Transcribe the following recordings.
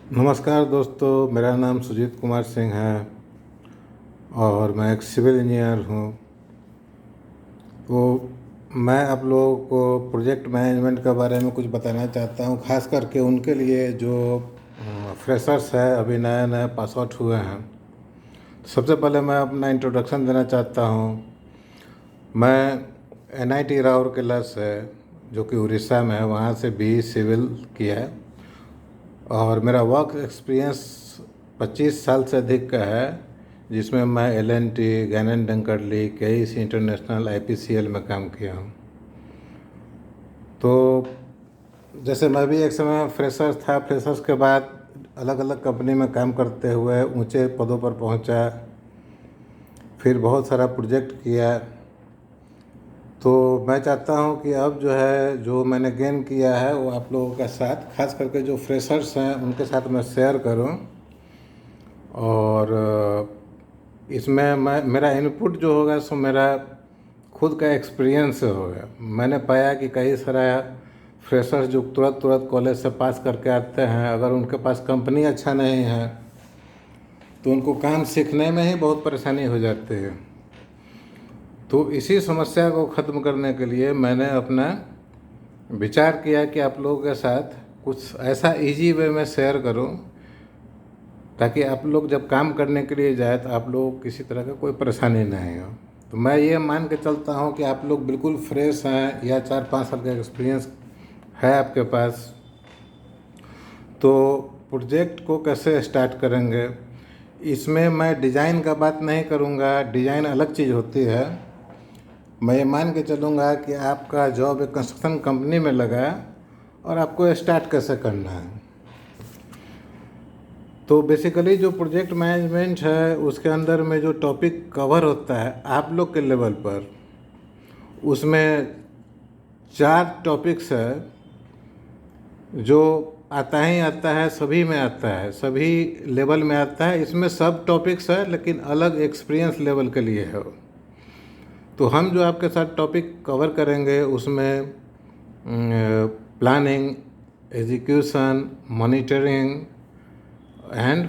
नमस्कार दोस्तों, मेरा नाम सुजीत कुमार सिंह है और मैं एक सिविल इंजीनियर हूँ। तो मैं आप लोगों को प्रोजेक्ट मैनेजमेंट के बारे में कुछ बताना चाहता हूँ, ख़ास करके उनके लिए जो फ्रेशर्स है, अभी नए नए पास आउट हुए हैं। तो सबसे पहले मैं अपना इंट्रोडक्शन देना चाहता हूँ। मैं NIT राउरकेला से, जो कि उड़ीसा में है, वहाँ से BE सिविल किया है और मेरा वर्क एक्सपीरियंस 25 साल से अधिक का है, जिसमें मैं L&T, Gannon Dunkerley, KEC international, IPCL में काम किया हूँ। तो जैसे मैं भी एक समय फ्रेशर था, फ्रेशर्स के बाद अलग अलग कंपनी में काम करते हुए ऊंचे पदों पर पहुंचा, फिर बहुत सारा प्रोजेक्ट किया। तो मैं चाहता हूं कि अब जो है, जो मैंने गेन किया है वो आप लोगों के साथ, खास करके जो फ्रेशर्स हैं उनके साथ मैं शेयर करूं। और इसमें मेरा इनपुट जो होगा सो मेरा खुद का एक्सपीरियंस होगा। मैंने पाया कि कई सारा फ्रेशर्स जो तुरंत कॉलेज से पास करके आते हैं, अगर उनके पास कंपनी अच्छा नहीं है तो उनको काम सीखने में ही बहुत परेशानी हो जाती है। तो इसी समस्या को ख़त्म करने के लिए मैंने अपना विचार किया कि आप लोगों के साथ कुछ ऐसा इजी वे में शेयर करूं, ताकि आप लोग जब काम करने के लिए जाए तो आप लोग किसी तरह का कोई परेशानी नहीं हो। तो मैं ये मान के चलता हूँ कि आप लोग बिल्कुल फ्रेश हैं या 4-5 साल का एक्सपीरियंस है आपके पास। तो प्रोजेक्ट को कैसे स्टार्ट करेंगे, इसमें मैं डिज़ाइन का बात नहीं करूँगा। डिज़ाइन अलग चीज़ होती है। मैं ये मान के चलूँगा कि आपका जॉब एक कंस्ट्रक्शन कंपनी में लगा और आपको स्टार्ट कैसे करना है। तो बेसिकली जो प्रोजेक्ट मैनेजमेंट है उसके अंदर में जो टॉपिक कवर होता है आप लोग के लेवल पर, उसमें 4 टॉपिक्स है जो आता ही आता है, सभी में आता है, सभी लेवल में आता है। इसमें सब टॉपिक्स है लेकिन अलग एक्सपीरियंस लेवल के लिए है। तो हम जो आपके साथ टॉपिक कवर करेंगे उसमें planning, execution, monitoring and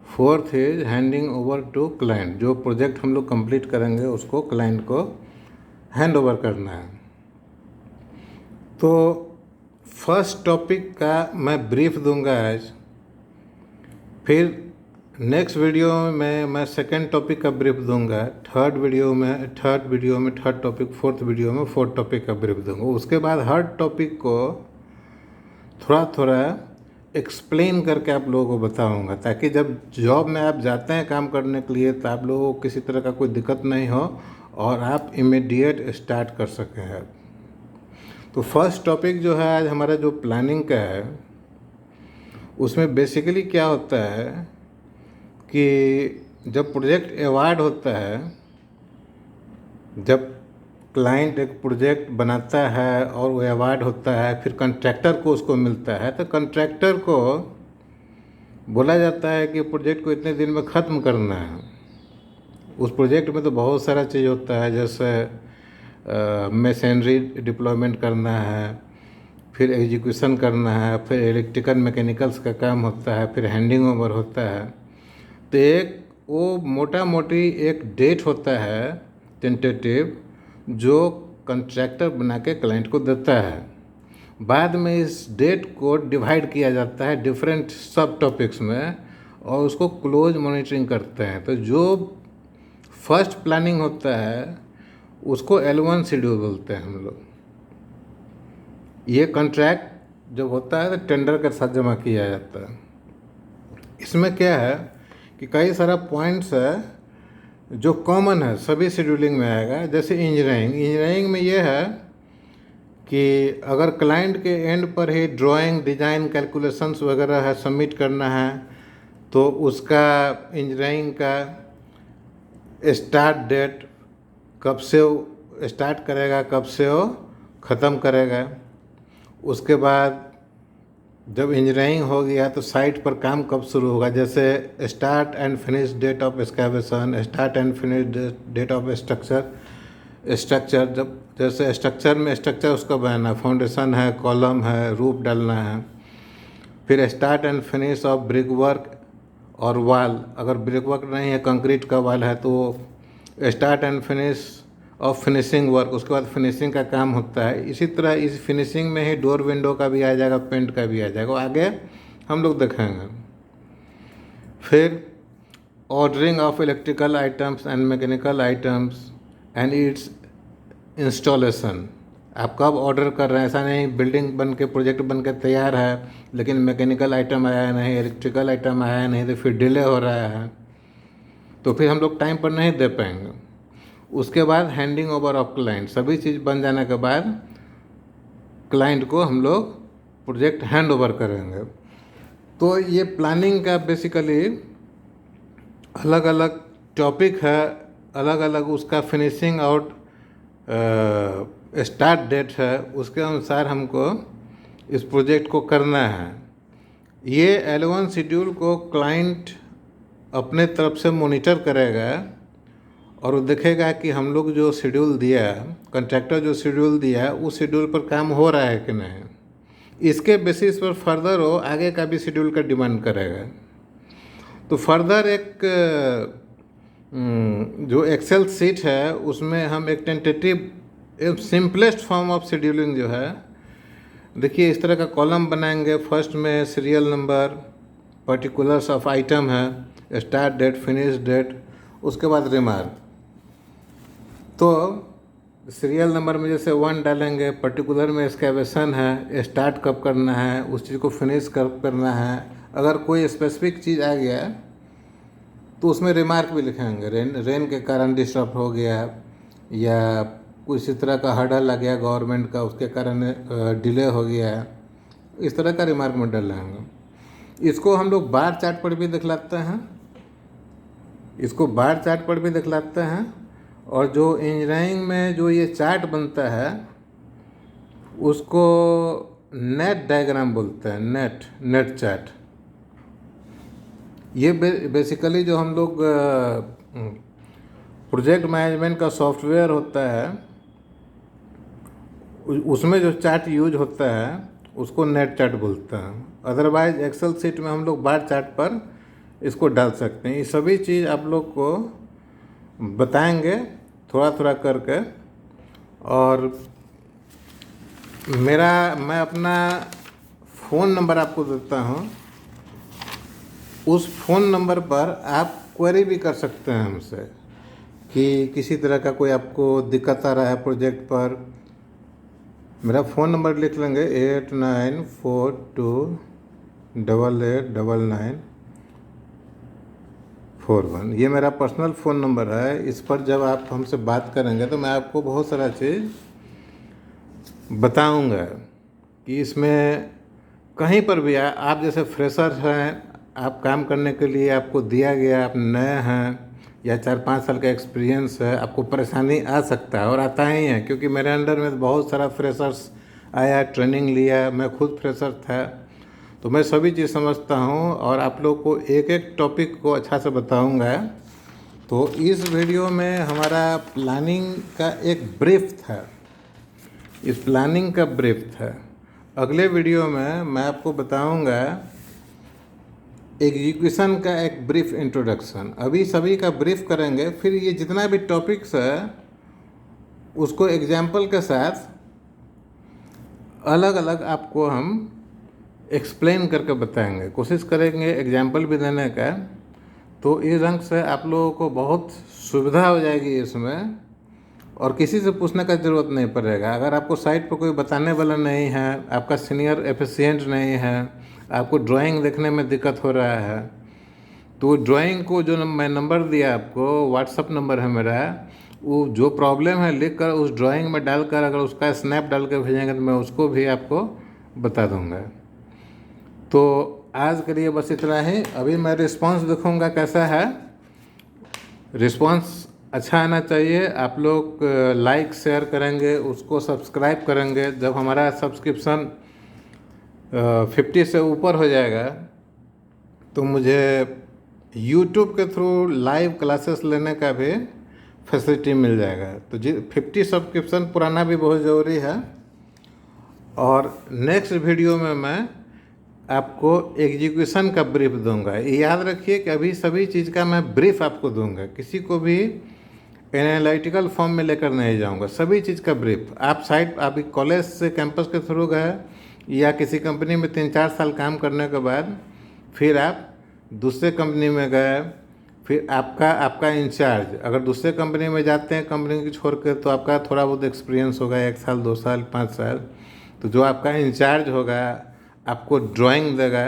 fourth is handing over to client. जो प्रोजेक्ट हम लोग कंप्लीट करेंगे उसको क्लाइंट को हैंड ओवर करना है। तो फर्स्ट टॉपिक का मैं ब्रीफ दूंगा आज, फिर नेक्स्ट वीडियो में मैं सेकंड टॉपिक का ब्रीफ दूंगा, थर्ड वीडियो में थर्ड टॉपिक, फोर्थ वीडियो में फोर्थ टॉपिक का ब्रीफ दूंगा। उसके बाद हर टॉपिक को थोड़ा थोड़ा एक्सप्लेन करके आप लोगों को बताऊंगा, ताकि जब जॉब में आप जाते हैं काम करने के लिए तो आप लोगों को किसी तरह का कोई दिक्कत नहीं हो और आप इमीडिएट स्टार्ट कर सकें। तो फर्स्ट टॉपिक जो है आज हमारा, जो प्लानिंग का है, उसमें बेसिकली क्या होता है कि जब प्रोजेक्ट अवार्ड होता है, जब क्लाइंट एक प्रोजेक्ट बनाता है और वो अवार्ड होता है, फिर कॉन्ट्रैक्टर को उसको मिलता है, तो कॉन्ट्रैक्टर को बोला जाता है कि प्रोजेक्ट को इतने दिन में ख़त्म करना है। उस प्रोजेक्ट में तो बहुत सारा चीज़ होता है, जैसे मशीनरी डिप्लॉयमेंट करना है, फिर एग्जीक्यूशन करना है, फिर इलेक्ट्रिकल मैकेनिकल्स का काम होता है, फिर हैंडिंग ओवर होता है। तो एक वो मोटा मोटी एक डेट होता है टेंटेटिव, जो कॉन्ट्रैक्टर बना के क्लाइंट को देता है। बाद में इस डेट को डिवाइड किया जाता है डिफरेंट सब टॉपिक्स में और उसको क्लोज मॉनिटरिंग करते हैं। तो जो फर्स्ट प्लानिंग होता है उसको L1 शेड्यूल बोलते हैं हम लोग। ये कॉन्ट्रैक्ट जब होता है तो टेंडर के साथ जमा किया जाता है। इसमें क्या है कि कई सारा पॉइंट्स है जो कॉमन है, सभी शेड्यूलिंग में आएगा। जैसे इंजीनियरिंग में ये है कि अगर क्लाइंट के एंड पर ही ड्राइंग, डिज़ाइन, कैलकुलेशंस वगैरह है सबमिट करना है, तो उसका इंजीनियरिंग का स्टार्ट डेट, कब से वो स्टार्ट करेगा, कब से वो ख़त्म करेगा। उसके बाद जब इंजीनियरिंग हो गया तो साइट पर काम कब शुरू होगा, जैसे start and finish date of excavation, start and finish date of structure जब जैसे स्ट्रक्चर में स्ट्रक्चर उसका बनाना, फाउंडेशन है, कॉलम है, रूफ डालना है, फिर start and finish of brick work और वाल, अगर ब्रिक वर्क नहीं है कंक्रीट का वाल है तो start and finish of finishing work, उसके बाद फिनिशिंग का काम होता है। इसी तरह इस फिनिशिंग में ही डोर विंडो का भी आ जाएगा, पेंट का भी आ जाएगा, आगे हम लोग देखेंगे। फिर ordering of electrical items and mechanical items and it's installation, आप कब ऑर्डर कर रहे हैं, ऐसा नहीं बिल्डिंग बन के प्रोजेक्ट बन के तैयार है लेकिन मैकेनिकल आइटम आया नहीं, इलेक्ट्रिकल आइटम आया नहीं, तो फिर डिले हो रहा है, तो फिर हम लोग टाइम पर नहीं दे पाएंगे। उसके बाद हैंडिंग ओवर ऑफ क्लाइंट, सभी चीज़ बन जाने के बाद क्लाइंट को हम लोग प्रोजेक्ट हैंड ओवर करेंगे। तो ये प्लानिंग का बेसिकली अलग अलग टॉपिक है, अलग अलग उसका फिनिशिंग आउट स्टार्ट डेट है, उसके अनुसार हमको इस प्रोजेक्ट को करना है। ये L1 शेड्यूल को क्लाइंट अपने तरफ से मॉनिटर करेगा और वो देखेगा कि हम लोग जो शेड्यूल दिया, कॉन्ट्रैक्टर जो शेड्यूल दिया उस शेड्यूल पर काम हो रहा है कि नहीं। इसके बेसिस पर फर्दर वो आगे का भी शेड्यूल का डिमांड करेगा। तो फर्दर एक जो एक्सेल सीट है उसमें हम एक tentative simplest form of scheduling जो है, देखिए इस तरह का कॉलम बनाएंगे। फर्स्ट में serial number, particulars of item है, स्टार्ट डेट, फिनिश डेट, उसके बाद रिमार्क। तो सीरियल नंबर में जैसे 1 डालेंगे, पर्टिकुलर में एक्सकैवेशन है, स्टार्ट कब करना है, उस चीज़ को फिनिश कब करना है। अगर कोई स्पेसिफिक चीज़ आ गया तो उसमें रिमार्क भी लिखेंगे, रेन के कारण डिस्टर्ब हो गया या कुछ इस तरह का हर्डल आ गया गवर्नमेंट का, उसके कारण डिले हो गया, इस तरह का रिमार्क में डालेंगे। इसको हम लोग बार चार्ट पर भी दिखलाते हैं, इसको बार चार्ट पर भी दिखलाते हैं। और जो इंजीनियरिंग में जो ये चार्ट बनता है उसको नेट डायग्राम बोलते हैं, नेट चार्ट। ये बेसिकली जो हम लोग प्रोजेक्ट मैनेजमेंट का सॉफ्टवेयर होता है उसमें जो चार्ट यूज होता है उसको नेट चार्ट बोलते हैं। अदरवाइज एक्सेल सीट में हम लोग बार चार्ट पर इसको डाल सकते हैं। ये सभी चीज़ आप लोग को बताएंगे थोड़ा थोड़ा करके। और मैं अपना फ़ोन नंबर आपको देता हूँ, उस फ़ोन नंबर पर आप क्वेरी भी कर सकते हैं हमसे कि किसी तरह का कोई आपको दिक्कत आ रहा है प्रोजेक्ट पर। मेरा फ़ोन नंबर लिख लेंगे 8942889941। ये मेरा पर्सनल फ़ोन नंबर है। इस पर जब आप हमसे बात करेंगे तो मैं आपको बहुत सारा चीज़ बताऊंगा कि इसमें कहीं पर भी आप जैसे फ्रेशर हैं, आप काम करने के लिए आपको दिया गया, आप नए हैं या 4-5 साल का एक्सपीरियंस है, आपको परेशानी आ सकता है और आता ही है, क्योंकि मेरे अंडर में बहुत सारा फ्रेशर्स आया, ट्रेनिंग लिया, मैं खुद फ्रेशर था, तो मैं सभी चीज़ समझता हूँ और आप लोग को एक एक टॉपिक को अच्छा से बताऊँगा। तो इस वीडियो में हमारा प्लानिंग का एक ब्रीफ था, इस प्लानिंग का ब्रीफ था। अगले वीडियो में मैं आपको बताऊँगा एग्जीक्यूशन का एक ब्रीफ इंट्रोडक्शन। अभी सभी का ब्रीफ करेंगे, फिर ये जितना भी टॉपिक्स है उसको एग्जाम्पल के साथ अलग अलग आपको हम एक्सप्लेन करके बताएंगे, कोशिश करेंगे एग्जाम्पल भी देने का। तो इस रंग से आप लोगों को बहुत सुविधा हो जाएगी इसमें और किसी से पूछने का ज़रूरत नहीं पड़ेगा। अगर आपको साइट पर कोई बताने वाला नहीं है, आपका सीनियर एफिशिएंट नहीं है, आपको ड्राइंग देखने में दिक्कत हो रहा है, तो ड्राइंग को जो मैं नंबर दिया आपको, व्हाट्सअप नंबर है मेरा, वो जो प्रॉब्लम है लिख कर उस ड्राइंग में डालकर अगर उसका स्नैप डाल कर भेजेंगे तो मैं उसको भी आपको बता दूंगा। तो आज के लिए बस इतना ही। अभी मैं रिस्पांस देखूंगा कैसा है। रिस्पांस अच्छा आना चाहिए। आप लोग लाइक शेयर करेंगे, उसको सब्सक्राइब करेंगे। जब हमारा सब्सक्रिप्शन 50 से ऊपर हो जाएगा तो मुझे YouTube के थ्रू लाइव क्लासेस लेने का भी फैसिलिटी मिल जाएगा। तो 50 सब्सक्रिप्शन पुराना भी बहुत ज़रूरी है। और नेक्स्ट वीडियो में मैं आपको एग्जीक्यूशन का ब्रीफ दूंगा। ये याद रखिए कि अभी सभी चीज़ का मैं ब्रीफ आपको दूंगा, किसी को भी एनालिटिकल फॉर्म में लेकर नहीं जाऊंगा, सभी चीज़ का ब्रीफ। आप साइट अभी कॉलेज से कैंपस के थ्रू गए या किसी कंपनी में 3-4 साल काम करने के बाद फिर आप दूसरे कंपनी में गए, फिर आपका आपका इंचार्ज अगर दूसरे कंपनी में जाते हैं कंपनी की छोड़ कर, तो आपका थोड़ा बहुत एक्सपीरियंस होगा, 1 साल 2 साल 5 साल, तो जो आपका इंचार्ज होगा आपको ड्राइंग देगा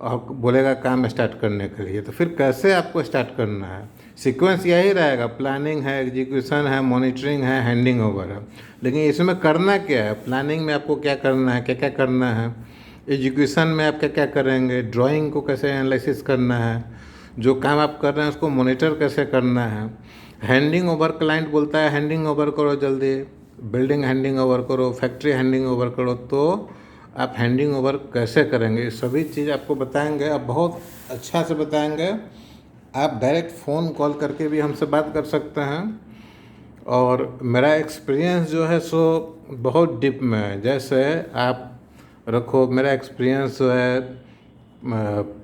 और बोलेगा काम स्टार्ट करने के लिए। तो फिर कैसे आपको स्टार्ट करना है, सीक्वेंस यही रहेगा, प्लानिंग है, एग्जीक्यूशन है, मॉनिटरिंग है, हैंडिंग ओवर है। लेकिन इसमें करना क्या है, प्लानिंग में आपको क्या करना है, क्या क्या करना है, एजुकेशन में आप क्या क्या करेंगे, ड्राइंग को कैसे एनालिसिस करना है, जो काम आप कर रहे हैं उसको मॉनिटर कैसे करना है, हैंडिंग ओवर, क्लाइंट बोलता है हैंडिंग ओवर करो जल्दी, बिल्डिंग हैंडिंग ओवर करो, फैक्ट्री हैंडिंग ओवर करो, तो आप हैंडिंग ओवर कैसे करेंगे, सभी चीज़ आपको बताएंगे। अब बहुत अच्छा से बताएंगे। आप डायरेक्ट फ़ोन कॉल करके भी हमसे बात कर सकते हैं। और मेरा एक्सपीरियंस जो है सो बहुत डीप में है। जैसे आप रखो, मेरा एक्सपीरियंस जो है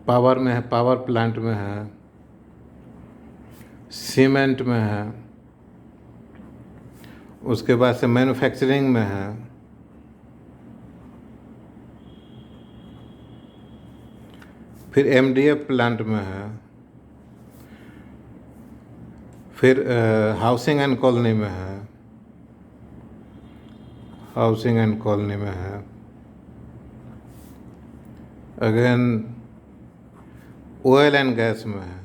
पावर में है, पावर प्लांट में है, सीमेंट में है, उसके बाद से मैन्युफैक्चरिंग में है, फिर एमडीएफ प्लांट में है, फिर हाउसिंग एंड कॉलोनी में है, हाउसिंग एंड कॉलोनी में है, अगेन ऑयल एंड गैस में है।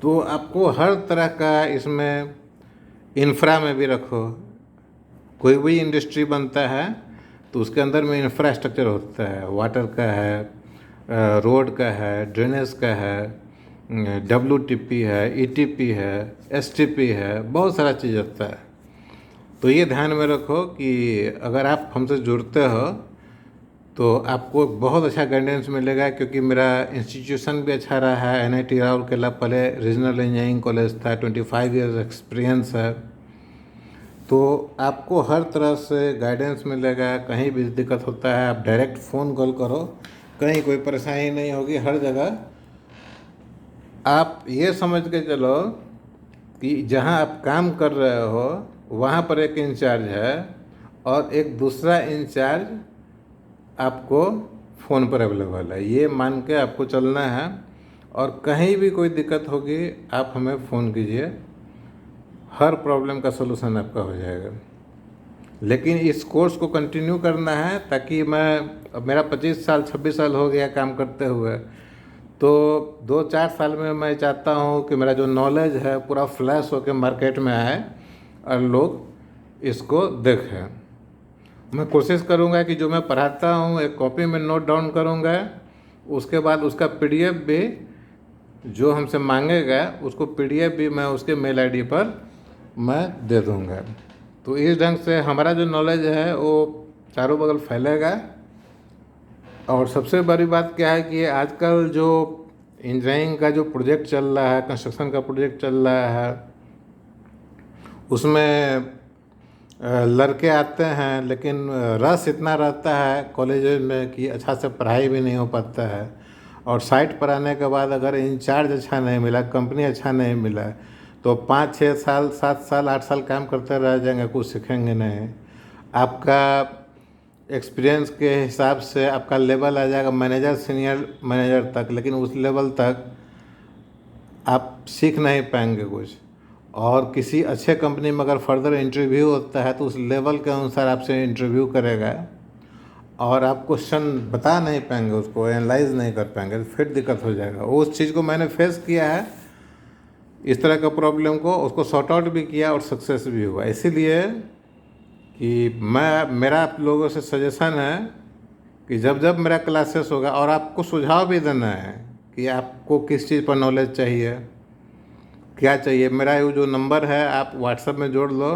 तो आपको हर तरह का इसमें, इंफ्रा में भी रखो, कोई भी इंडस्ट्री बनता है तो उसके अंदर में इंफ्रास्ट्रक्चर होता है, वाटर का है, रोड का है, ड्रेनेज का है, WTP है, ETP है, STP है, बहुत सारा चीज़ होता है। तो ये ध्यान में रखो कि अगर आप हमसे जुड़ते हो तो आपको बहुत अच्छा गाइडेंस मिलेगा, क्योंकि मेरा इंस्टीट्यूशन भी अच्छा रहा है। NIT राउरकेला पहले रीजनल इंजीनियरिंग कॉलेज था, 25 ईयर्स एक्सपीरियंस है। तो आपको हर तरह से गाइडेंस मिलेगा। कहीं भी दिक्कत होता है आप डायरेक्ट फ़ोन कॉल करो, कहीं कोई परेशानी नहीं होगी। हर जगह आप ये समझ के चलो कि जहाँ आप काम कर रहे हो वहाँ पर एक इंचार्ज है और एक दूसरा इंचार्ज आपको फ़ोन पर अवेलेबल है, ये मान के आपको चलना है। और कहीं भी कोई दिक्कत होगी आप हमें फ़ोन कीजिए, हर प्रॉब्लम का सलूशन आपका हो जाएगा। लेकिन इस कोर्स को कंटिन्यू करना है, ताकि अब मेरा 25 साल 26 साल हो गया काम करते हुए, तो 2-4 साल में मैं चाहता हूँ कि मेरा जो नॉलेज है पूरा फ्लैश होकर मार्केट में आए और लोग इसको देखें। मैं कोशिश करूँगा कि जो मैं पढ़ाता हूँ एक कॉपी में नोट डाउन करूँगा, उसके बाद उसका PDF भी जो हमसे मांगेगा उसको PDF भी मैं उसके मेल ID पर मैं दे दूँगा। तो इस ढंग से हमारा जो नॉलेज है वो चारों बगल फैलेगा। और सबसे बड़ी बात क्या है कि आजकल जो इंजीनियरिंग का जो प्रोजेक्ट चल रहा है, कंस्ट्रक्शन का प्रोजेक्ट चल रहा है, उसमें लड़के आते हैं लेकिन रस इतना रहता है कॉलेज में कि अच्छा से पढ़ाई भी नहीं हो पाता है। और साइट पर आने के बाद अगर इंचार्ज अच्छा नहीं मिला, कंपनी अच्छा नहीं मिला, तो 5-6 साल 7 साल 8 साल काम करते रह जाएंगे, कुछ सीखेंगे नहीं। आपका एक्सपीरियंस के हिसाब से आपका लेवल आ जाएगा मैनेजर, सीनियर मैनेजर तक, लेकिन उस लेवल तक आप सीख नहीं पाएंगे कुछ। और किसी अच्छे कंपनी में अगर फर्दर इंटरव्यू होता है तो उस लेवल के अनुसार आपसे इंटरव्यू करेगा और आप क्वेश्चन बता नहीं पाएंगे, उसको एनालाइज नहीं कर पाएंगे, तो फिर दिक्कत हो जाएगा। उस चीज़ को मैंने फेस किया है, इस तरह का प्रॉब्लम को, उसको सॉर्ट आउट भी किया और सक्सेस भी हुआ। इसीलिए कि मेरा आप लोगों से सजेशन है कि जब जब मेरा क्लासेस होगा, और आपको सुझाव भी देना है कि आपको किस चीज़ पर नॉलेज चाहिए, क्या चाहिए। मेरा ये जो नंबर है आप व्हाट्सएप में जोड़ लो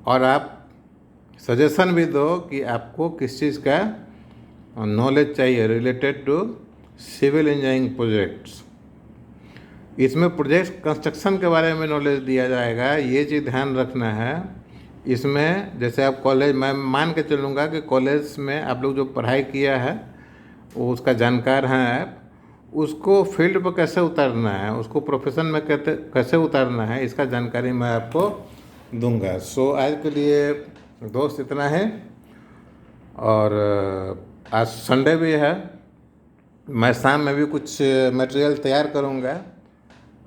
और आप सजेशन भी दो कि आपको किस चीज़ का नॉलेज चाहिए related to civil engineering projects. इसमें प्रोजेक्ट कंस्ट्रक्शन के बारे में नॉलेज दिया जाएगा। ये चीज़ ध्यान रखना है इसमें जैसे आप कॉलेज, मैं मान के चलूँगा कि कॉलेज में आप लोग जो पढ़ाई किया है वो उसका जानकार हैं आप, उसको फील्ड पर कैसे उतारना है, उसको प्रोफेशन में कैसे उतारना है, इसका जानकारी मैं आपको दूंगा। सो आज के लिए दोस्त इतना है। और आज संडे भी है, मैं शाम में भी कुछ मटेरियल तैयार करूंगा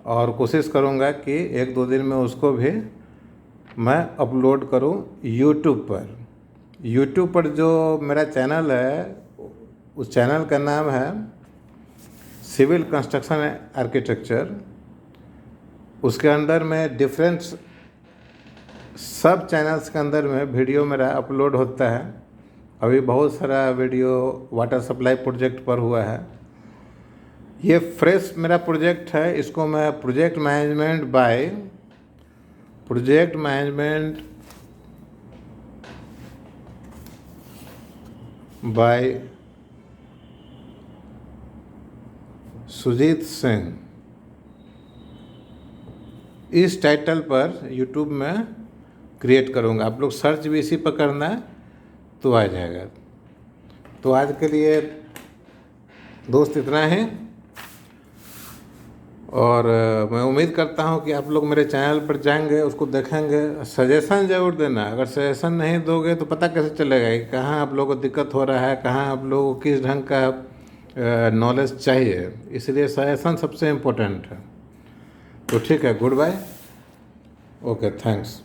और कोशिश करूंगा कि 1-2 दिन में उसको भी मैं अपलोड करूं यूट्यूब पर। यूट्यूब पर जो मेरा चैनल है, उस चैनल का नाम है सिविल कंस्ट्रक्शन आर्किटेक्चर। उसके अंदर में डिफरेंट सब चैनल्स के अंदर में वीडियो मेरा अपलोड होता है। अभी बहुत सारा वीडियो वाटर सप्लाई प्रोजेक्ट पर हुआ है। ये फ्रेश मेरा प्रोजेक्ट है, इसको मैं project management by Sujit Singh, इस टाइटल पर यूट्यूब में क्रिएट करूँगा। आप लोग सर्च भी इसी पर करना है तो आ जाएगा। तो आज के लिए दोस्त इतना है, और मैं उम्मीद करता हूं कि आप लोग मेरे चैनल पर जाएंगे, उसको देखेंगे, सजेशन ज़रूर देना। अगर सजेशन नहीं दोगे तो पता कैसे चलेगा कि कहाँ आप लोगों को दिक्कत हो रहा है, कहाँ आप लोगों को किस ढंग का नॉलेज चाहिए। इसलिए सजेशन सबसे इम्पोर्टेंट है। तो ठीक है, गुड बाय, ओके, थैंक्स।